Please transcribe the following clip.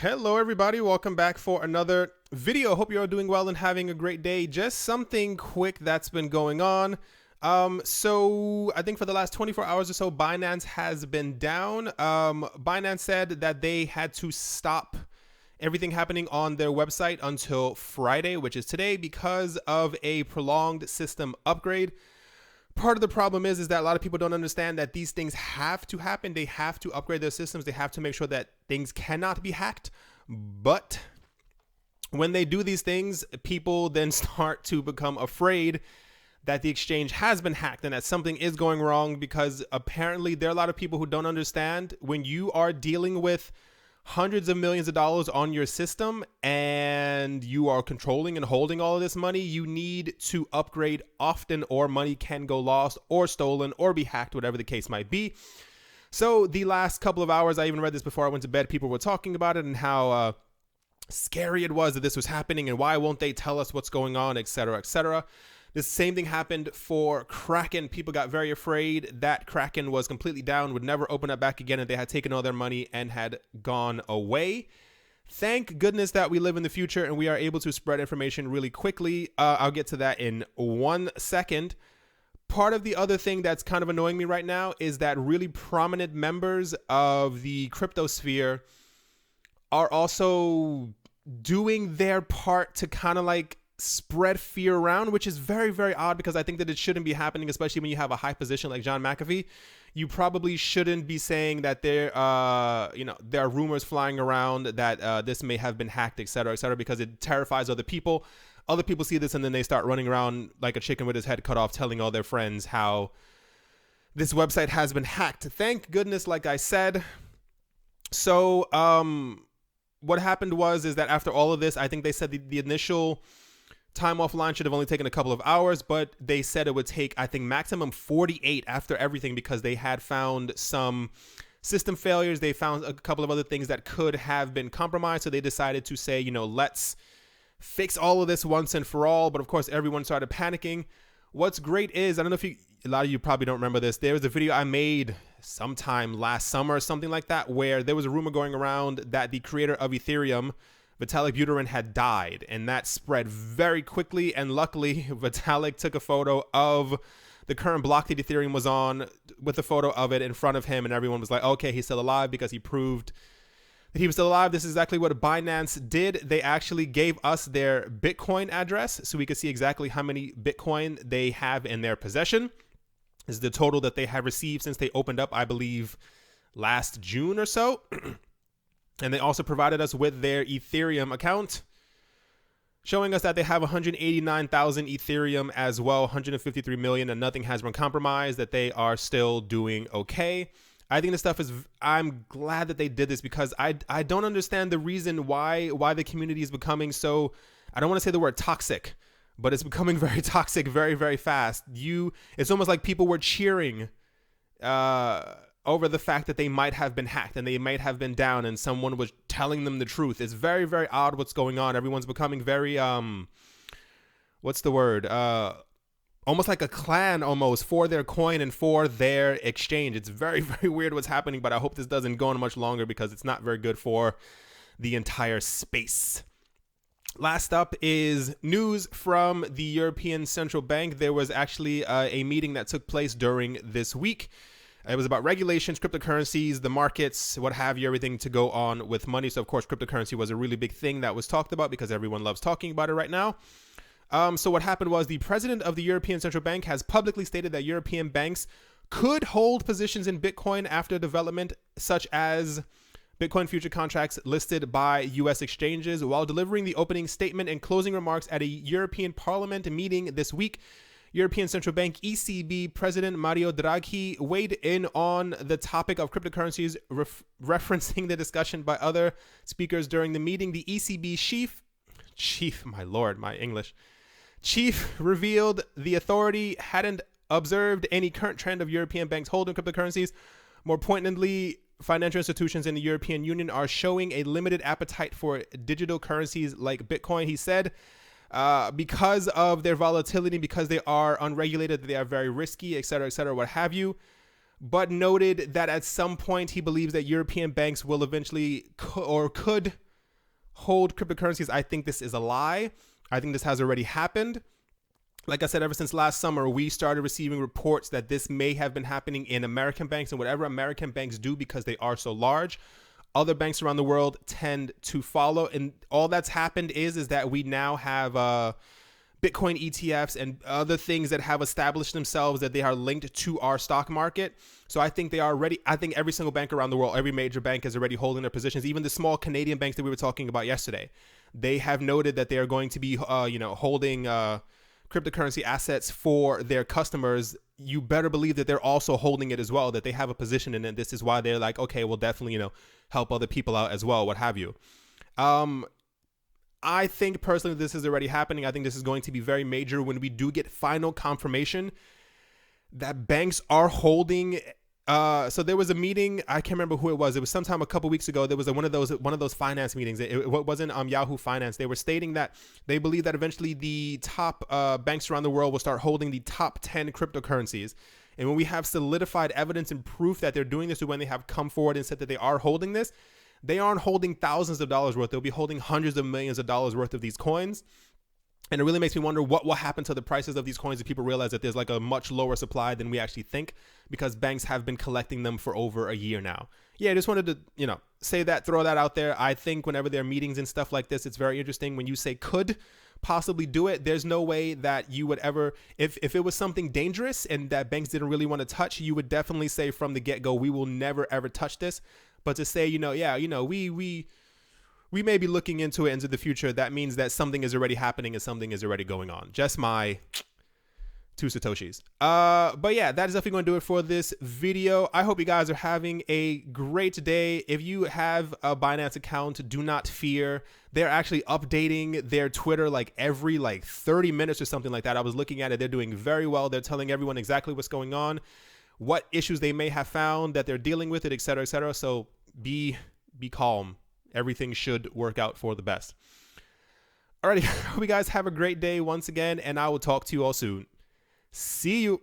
Hello everybody, welcome back for another video. Hope you're all doing well and having a great day. Just something quick that's been going on. So I think for the last 24 hours or so, Binance has been down. Binance said that they had to stop everything happening on their website until Friday, which is today, because of a prolonged system upgrade. Part of the problem is that a lot of people don't understand that these things have to happen. They have to upgrade their systems. They have to make sure that things cannot be hacked. But when they do these things, people then start to become afraid that the exchange has been hacked and that something is going wrong, because apparently there are a lot of people who don't understand when you are dealing with hundreds of millions of dollars on your system and you are controlling and holding all of this money, you need to upgrade often or money can go lost or stolen or be hacked, whatever the case might be. So the last couple of hours, I even read this before I went to bed, people were talking about it and how scary it was that this was happening and why won't they tell us what's going on, etc., etc. The same thing happened for Kraken. People got very afraid that Kraken was completely down, would never open up back again, and they had taken all their money and had gone away. Thank goodness that we live in the future and we are able to spread information really quickly. I'll get to that in 1 second. Part of the other thing that's kind of annoying me right now is that really prominent members of the crypto sphere are also doing their part to kind of like spread fear around, which is very, very odd, because I think that it shouldn't be happening, especially when you have a high position like John McAfee. You probably shouldn't be saying that there are rumors flying around that this may have been hacked, etc., etc., because it terrifies other people. Other people see this and then they start running around like a chicken with his head cut off, telling all their friends how this website has been hacked. Thank goodness, like I said. So what happened is that after all of this, I think they said the initial time offline should have only taken a couple of hours, but they said it would take, I think, maximum 48 after everything, because they had found some system failures. They found a couple of other things that could have been compromised. So they decided to say, let's fix all of this once and for all. But of course, everyone started panicking. What's great is, I don't know if a lot of you probably don't remember this. There was a video I made sometime last summer or something like that, where there was a rumor going around that the creator of Ethereum, Vitalik Buterin, had died, and that spread very quickly. And luckily, Vitalik took a photo of the current block that Ethereum was on with a photo of it in front of him, and everyone was like, okay, he's still alive, because he proved that he was still alive. This is exactly what Binance did. They actually gave us their Bitcoin address so we could see exactly how many Bitcoin they have in their possession. This is the total that they have received since they opened up, I believe, last June or so. And they also provided us with their Ethereum account, showing us that they have 189,000 Ethereum as well, 153 million, and nothing has been compromised, that they are still doing okay. I think this stuff is, I'm glad that they did this, because I don't understand the reason why the community is becoming so, I don't want to say the word toxic, but it's becoming very toxic very, very fast. It's almost like people were cheering over the fact that they might have been hacked and they might have been down and someone was telling them the truth. It's very, very odd what's going on. Everyone's becoming very, what's the word? Almost like a clan almost for their coin and for their exchange. It's very, very weird what's happening, but I hope this doesn't go on much longer, because it's not very good for the entire space. Last up is news from the European Central Bank. There was actually a meeting that took place during this week. It was about regulations, cryptocurrencies, the markets, what have you, everything to go on with money. So, of course, cryptocurrency was a really big thing that was talked about, because everyone loves talking about it right now. So what happened was, the president of the European Central Bank has publicly stated that European banks could hold positions in Bitcoin after development, such as Bitcoin future contracts listed by U.S. exchanges. While delivering the opening statement and closing remarks at a European Parliament meeting this week, European Central Bank ECB President Mario Draghi weighed in on the topic of cryptocurrencies, referencing the discussion by other speakers during the meeting. The ECB chief revealed the authority hadn't observed any current trend of European banks holding cryptocurrencies. More pointedly, financial institutions in the European Union are showing a limited appetite for digital currencies like Bitcoin, he said. Because of their volatility, because they are unregulated, they are very risky, etc., what have you. But noted that at some point he believes that European banks will eventually could hold cryptocurrencies. I think this is a lie. I think this has already happened. Like I said, ever since last summer, we started receiving reports that this may have been happening in American banks, and whatever American banks do, because they are so large, other banks around the world tend to follow. And all that's happened is that we now have Bitcoin ETFs and other things that have established themselves that they are linked to our stock market. So I think they are ready. I think every single bank around the world, every major bank is already holding their positions. Even the small Canadian banks that we were talking about yesterday, they have noted that they are going to be, holding cryptocurrency assets for their customers. You better believe that they're also holding it as well, that they have a position in it. This is why they're like, okay, we'll definitely, help other people out as well, what have you. I think personally this is already happening. I think this is going to be very major when we do get final confirmation that banks are holding. So there was a meeting. I can't remember who it was. It was sometime a couple weeks ago. There was one of those finance meetings. It wasn't Yahoo Finance. They were stating that they believe that eventually the top banks around the world will start holding the top 10 cryptocurrencies. And when we have solidified evidence and proof that they're doing this, or when they have come forward and said that they are holding this, they aren't holding thousands of dollars worth. They'll be holding hundreds of millions of dollars worth of these coins. And it really makes me wonder what will happen to the prices of these coins if people realize that there's like a much lower supply than we actually think, because banks have been collecting them for over a year now. Yeah, I just wanted to, say that, throw that out there. I think whenever there are meetings and stuff like this, it's very interesting when you say could possibly do it. There's no way that you would ever, if it was something dangerous and that banks didn't really want to touch, you would definitely say from the get-go, we will never ever touch this. But to say, we may be looking into it into the future, that means that something is already happening and something is already going on. Just my 2 Satoshis. But yeah, that is definitely going to do it for this video. I hope you guys are having a great day. If you have a Binance account, do not fear. They're actually updating their Twitter like every 30 minutes or something like that. I was looking at it. They're doing very well. They're telling everyone exactly what's going on, what issues they may have found, that they're dealing with it, et cetera, et cetera. So be calm. Everything should work out for the best. Alrighty, hope you guys have a great day once again, and I will talk to you all soon. See you.